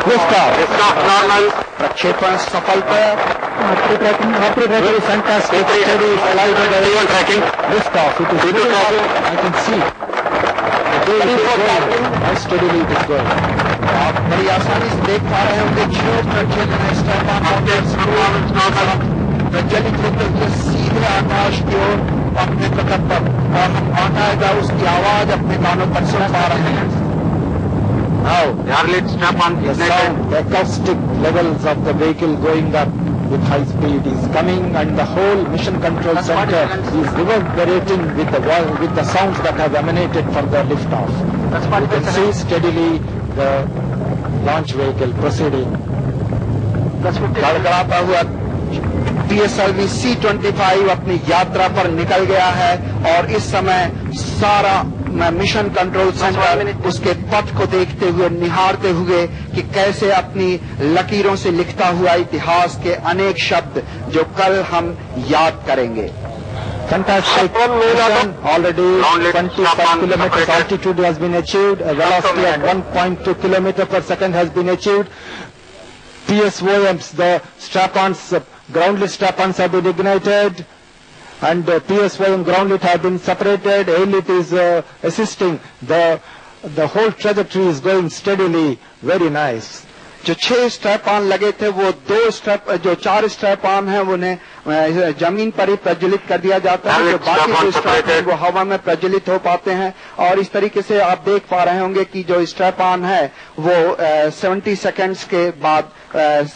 Liftoff normal. प्रक्षेपण सफलता. Very fantastic. Steady flight of the tracking. Liftoff. It is good. I can see. How steadily it is going. आप बड़ी आसानी से देख पा रहे होंगे जो प्रक्षेपण प्रज्वलित होते हुए सीधे आकाश की ओर अपने पथ पर, और हम बाकायदा उसकी आवाज अपने कानों पर सुन पा रहे हैं. Now, the sound, the acoustic levels of the vehicle going up with high speed is coming, and the whole mission control center is reverberating with the sounds that have emanated from the liftoff. You can see steadily the launch vehicle proceeding. गड़गड़ाता हुआ PSLV C-25 अपनी यात्रा पर निकल गया है, और इस समय सारा मिशन कंट्रोल सेंटर उसके पथ को देखते हुए, निहारते हुए कि कैसे अपनी लकीरों से लिखता हुआ इतिहास के अनेक शब्द जो कल हम याद करेंगे. Fantastic mission. Already 25 kilometers altitude has been achieved. A velocity of 1.2 kilometers per second has been achieved. PSOMs, the strap-ons, groundlet strap-ons have been ignited, and PSOM groundlet have been separated. Airlift is assisting. The whole trajectory is going steadily. Very nice. जो 6 strap on लगे थे वो 4 strap on हैं उन्हें जमीन पर ही प्रज्वलित कर दिया जाता है, जो बाकी जो स्ट्रैप हैं वो हवा में प्रज्वलित हो पाते हैं. और इस तरीके से आप देख पा रहे होंगे कि जो स्ट्रैप ऑन है वो 70 सेकेंड्स के बाद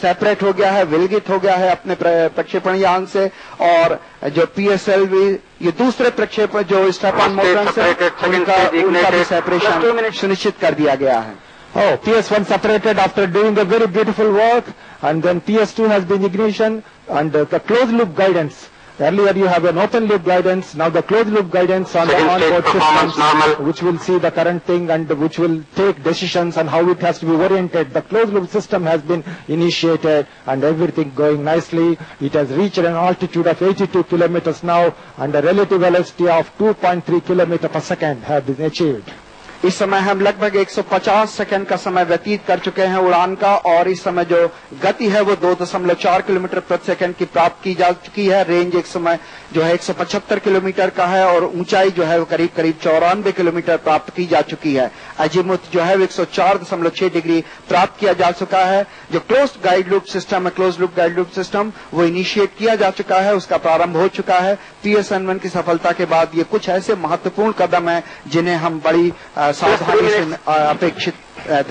सेपरेट हो गया है, विलगित हो गया है अपने प्रक्षेपण यान से. और जो PSLV ये दूसरे प्रक्षेपण जो स्ट्रैप ऑन मोटर्स है उनका भी सेपरेशन सुनिश्चित कर दिया गया है. Oh, PS1 separated after doing a very beautiful work, and then PS2 has been ignition, and the closed loop guidance. Earlier you have an open loop guidance, now the closed loop guidance on the onboard systems, which will see the current thing and which will take decisions on how it has to be oriented. The closed loop system has been initiated and everything going nicely. It has reached an altitude of 82 kilometers now, and a relative velocity of 2.3 kilometers per second have been achieved. इस समय हम लगभग 150 second का समय व्यतीत कर चुके हैं उड़ान का, और इस समय जो गति है वो 2.4 किलोमीटर प्रति सेकंड की प्राप्त की जा चुकी है. रेंज एक समय जो है 175 किलोमीटर का है, और ऊंचाई जो है वो करीब 94 किलोमीटर प्राप्त की जा चुकी है. अजीमुथ जो है 104.6 डिग्री प्राप्त किया जा चुका है. जो क्लोज्ड गाइड लूप सिस्टम है, close loop guide loop system वो इनिशिएट किया जा चुका है, उसका प्रारंभ हो चुका है. PSN1 की सफलता के बाद ये कुछ ऐसे महत्वपूर्ण कदम है जिन्हें हम बड़ी सावधानी से अपेक्षित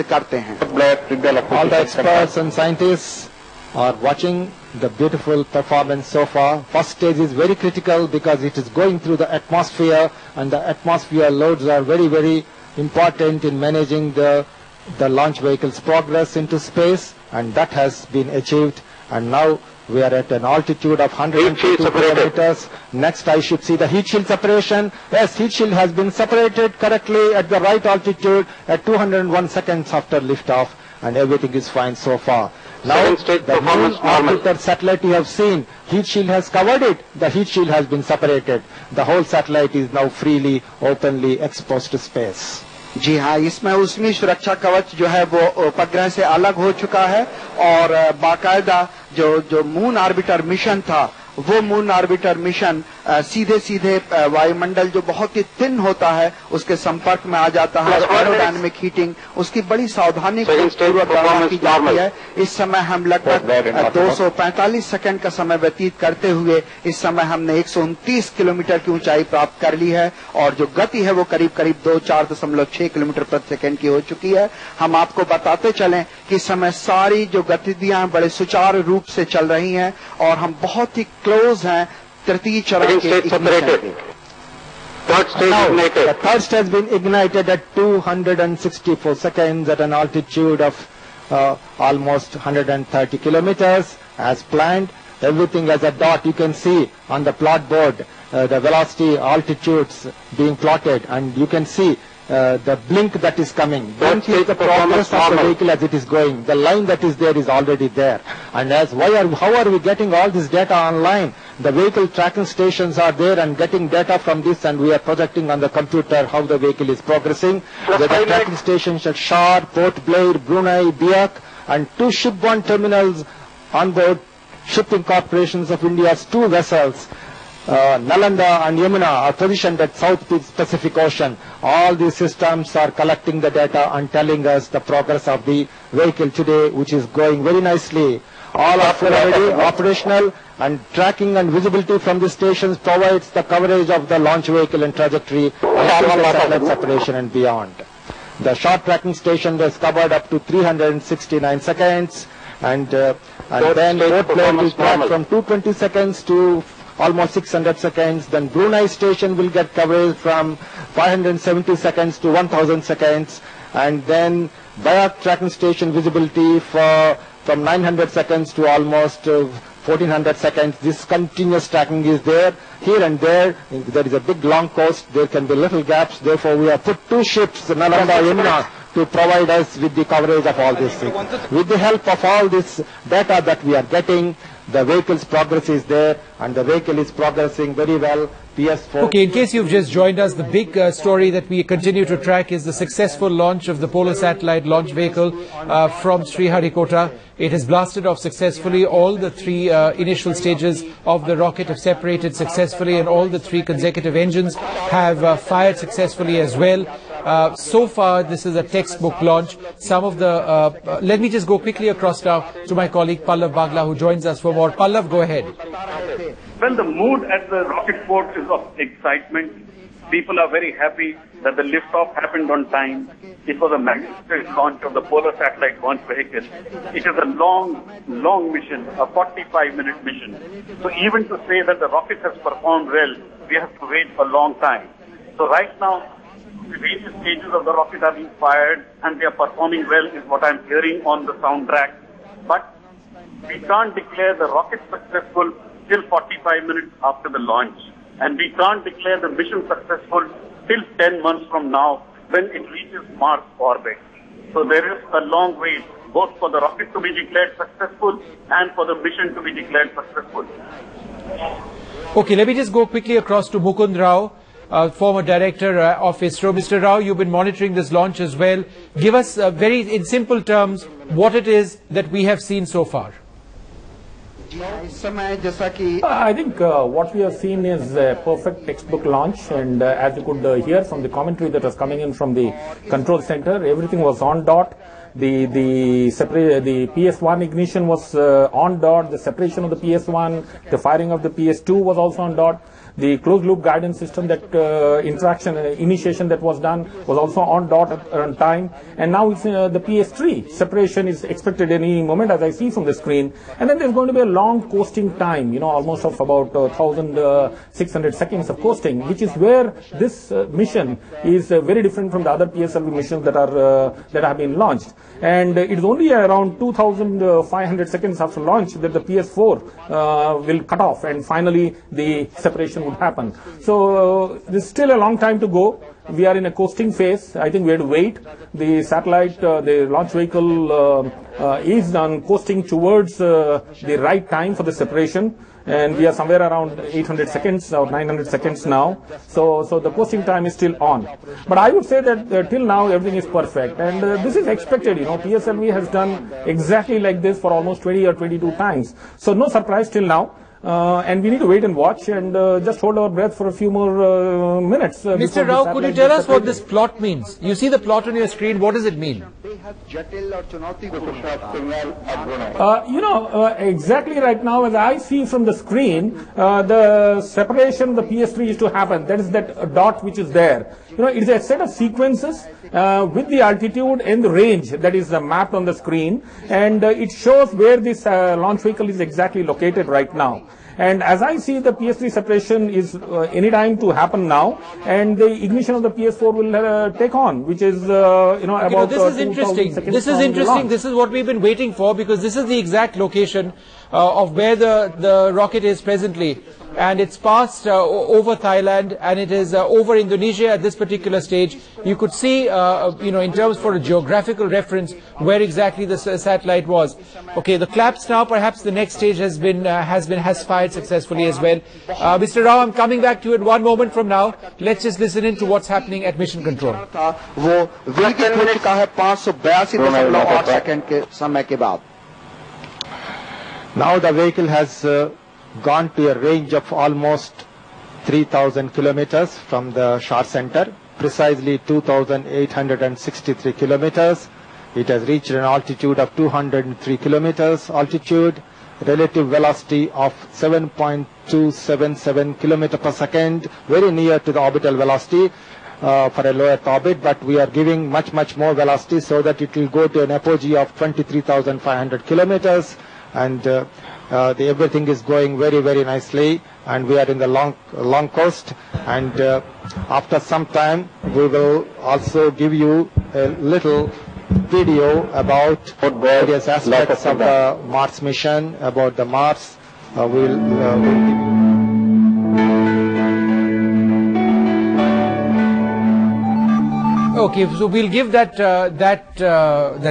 करते हैं. All the experts and scientists are watching the beautiful performance so far. First stage is very critical because it is going through the atmosphere, and the atmosphere loads are very, very important in managing the launch vehicle's progress into space, and that has been achieved. And now we are at an altitude of 102 kilometers. Next I should see the heat shield separation. Yes, heat shield has been separated correctly at the right altitude at 201 seconds after liftoff, and everything is fine so far. Now the moon orbiter satellite you have seen, heat shield has covered it. The heat shield has been separated. The whole satellite is now freely, openly exposed to space. जी हाँ, इसमें उसमें सुरक्षा कवच जो है वो उपग्रह से अलग हो चुका है, और बाकायदा जो मून ऑर्बिटर मिशन था वो मून ऑर्बिटर मिशन सीधे सीधे वायुमंडल जो बहुत ही थिन होता है उसके संपर्क में आ जाता है. एरोडायनेमिक हीटिंग उसकी बड़ी सावधानी पूर्वक गणना की जाती है. इस समय हम लगभग 245 सेकंड का समय व्यतीत करते हुए इस समय हमने 129 किलोमीटर की ऊंचाई प्राप्त कर ली है, और जो गति है वो करीब 4.6 किलोमीटर प्रति सेकंड की हो चुकी है. हम आपको बताते चलें कि इस समय सारी जो गतिविधियां बड़े सुचारू रूप से चल रही हैं, और हम बहुत ही क्लोज हैं तृतीय चरण के ignition. The third stage has been ignited at 264 seconds at an altitude of almost 130 kilometers as planned. Everything as a dot. You can see on the plot board the velocity altitudes being plotted, and you can see the blink that is coming. Blink is the progress of the vehicle as it is going. The line that is there is already there. And how are we getting all this data online? The vehicle tracking stations are there and getting data from this, and we are projecting on the computer how the vehicle is progressing. The tracking stations at Shar, Port Blair, Brunei, Biak, and 2 shipborne terminals on board shipping corporations of India's 2 vessels, Nalanda and Yamuna, are positioned at South Pacific Ocean. All these systems are collecting the data and telling us the progress of the vehicle today, which is going very nicely. All are already operational, and tracking and visibility from the stations provides the coverage of the launch vehicle and trajectory, satellite separation and beyond. The short tracking station is covered up to 369 seconds, and then port plane will track from 220 seconds to almost 600 seconds. Then Brunei station will get coverage from 570 seconds to 1000 seconds, and then Bayak tracking station visibility from 900 seconds to almost 1400 seconds. This continuous tracking is there. Here and there is a big long coast. There can be little gaps. Therefore, we have put 2 ships, Nalanda and Yamuna, to provide us with the coverage of all this. With the help of all this data that we are getting, the vehicle's progress is there, and the vehicle is progressing very well. PS4. Okay, in case you've just joined us, the big story that we continue to track is the successful launch of the Polar Satellite launch vehicle from Sriharikota. It has blasted off successfully. All the 3 initial stages of the rocket have separated successfully, and all the 3 consecutive engines have fired successfully as well. So far, this is a textbook launch. Some of the... let me just go quickly across now to my colleague Pallav Bagla, who joins us for more. Pallav, go ahead. Well, the mood at the rocket port is of excitement. People are very happy that the liftoff happened on time. It was a magnificent launch of the Polar Satellite launch vehicle. It is a long mission, a 45-minute mission. So even to say that the rocket has performed well, we have to wait a long time. So right now, the various stages of the rocket are being fired and they are performing well is what I'm hearing on the soundtrack. But we can't declare the rocket successful till 45 minutes after the launch. And we can't declare the mission successful till 10 months from now when it reaches Mars orbit. So there is a long wait both for the rocket to be declared successful and for the mission to be declared successful. Okay, let me just go quickly across to Mukund Rao, former director of ISRO. Mr. Rao, you've been monitoring this launch as well. Give us in simple terms what it is that we have seen so far. I think what we have seen is a perfect textbook launch, and as you could hear from the commentary that was coming in from the control center, everything was on dot. The PS1 ignition was on dot. The separation of the PS1, the firing of the PS2 was also on dot. The closed loop guidance system, that initiation that was done was also on dot on time. And now it's the PS3 separation is expected any moment, as I see from the screen. And then there's going to be a long coasting time, almost of about 1,600 seconds of coasting, which is where this mission is very different from the other PSLV missions that have been launched. And it is only around 2,500 seconds after launch that the PS4 will cut off, and finally the separation would happen. So there's still a long time to go. We are in a coasting phase. I think we have to wait. The satellite, the launch vehicle is on coasting towards the right time for the separation. And we are somewhere around 800 seconds or 900 seconds now. So the coasting time is still on. But I would say that till now everything is perfect. And this is expected. PSLV has done exactly like this for almost 20 or 22 times. So no surprise till now. And we need to wait and watch and just hold our breath for a few more minutes. Mr. Rao, could you tell us what this plot means? You see the plot on your screen. What does it mean? Exactly right now, as I see from the screen, the separation of the PS3 is to happen. That is that dot which is there. It is a set of sequences with the altitude and the range that is mapped on the screen, and it shows where this launch vehicle is exactly located right now. And as I see, the PS3 separation is any time to happen now, and the ignition of the PS4 will take on, which is about this is interesting. This is interesting. This is what we've been waiting for, because this is the exact location of where the rocket is presently. and it's passed over Thailand, and it is over Indonesia at this particular stage. You could see, in terms for a geographical reference, where exactly the satellite was. Okay, the claps now. Perhaps the next stage has fired successfully as well. Mr. Rao, I'm coming back to you in one moment from now. Let's just listen in to what's happening at Mission Control. वो weekend हो चुका है 582.8 second के समय के बाद. Now the vehicle has gone to a range of almost 3,000 kilometers from the shore center, precisely 2,863 kilometers. It has reached an altitude of 203 kilometers altitude, relative velocity of 7.277 kilometer per second, very near to the orbital velocity for a low Earth orbit, but we are giving much more velocity so that it will go to an apogee of 23,500 kilometers, and everything is going very nicely, and we are in the long coast, and after some time we will also give you a little video about various aspects of the Mars mission, about the Mars. We'll give you. Okay, so we'll give that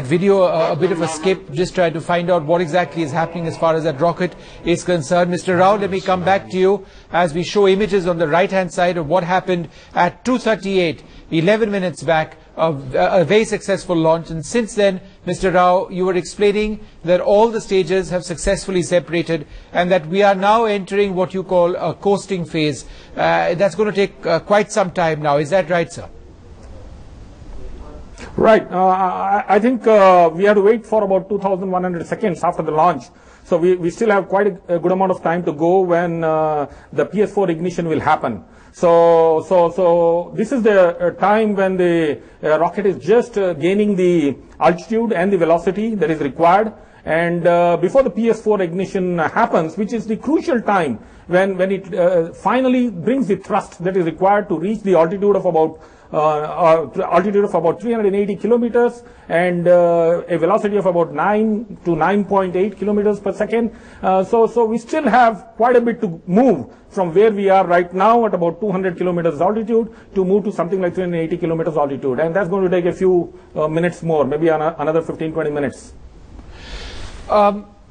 video a bit of a skip, just try to find out what exactly is happening as far as that rocket is concerned. Mr. Rao, let me come back to you as we show images on the right-hand side of what happened at 2:38, 11 minutes back, of a very successful launch. And since then, Mr. Rao, you were explaining that all the stages have successfully separated and that we are now entering what you call a coasting phase. That's going to take quite some time now. Is that right, sir? Right. I think we have to wait for about 2,100 seconds after the launch. So we still have quite a good amount of time to go when the PS4 ignition will happen. So this is the time when the rocket is just gaining the altitude and the velocity that is required. And before the PS4 ignition happens, which is the crucial time when it finally brings the thrust that is required to reach the altitude of about 380 kilometers and a velocity of about 9 to 9.8 kilometers per second. So we still have quite a bit to move from where we are right now at about 200 kilometers altitude to move to something like 380 kilometers altitude. And that's going to take a few minutes more, maybe another 15-20 minutes.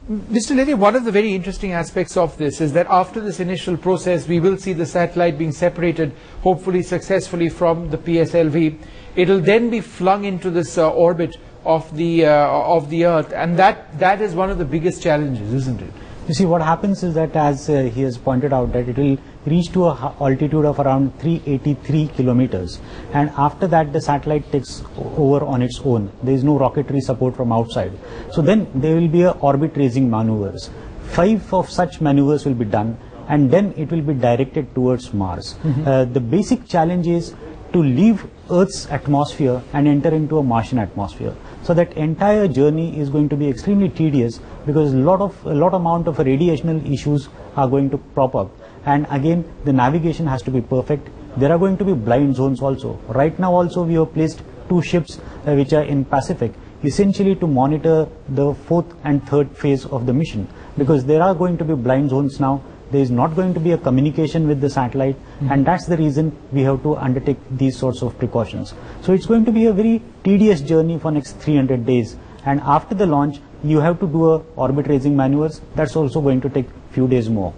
Mr. Levy, one of the very interesting aspects of this is that after this initial process, we will see the satellite being separated, hopefully successfully, from the PSLV. It will then be flung into this orbit of the Earth, and that is one of the biggest challenges, isn't it? You see, what happens is that, as he has pointed out, that it will reach to a altitude of around 383 kilometers, and after that the satellite takes over on its own. There is no rocketry support from outside. So then there will be orbit raising maneuvers. 5 of such maneuvers will be done, and then it will be directed towards Mars. The basic challenge is to leave Earth's atmosphere and enter into a Martian atmosphere. So that entire journey is going to be extremely tedious, because a lot amount of radiational issues are going to crop up. And again, the navigation has to be perfect. There are going to be blind zones also. Right now also we have placed 2 ships which are in Pacific, essentially to monitor the 4th and 3rd phase of the mission, because there are going to be blind zones now. There is not going to be a communication with the satellite, and that's the reason we have to undertake these sorts of precautions. So it's going to be a very tedious journey for next 300 days, and after the launch you have to do orbit raising maneuvers. That's also going to take few days more.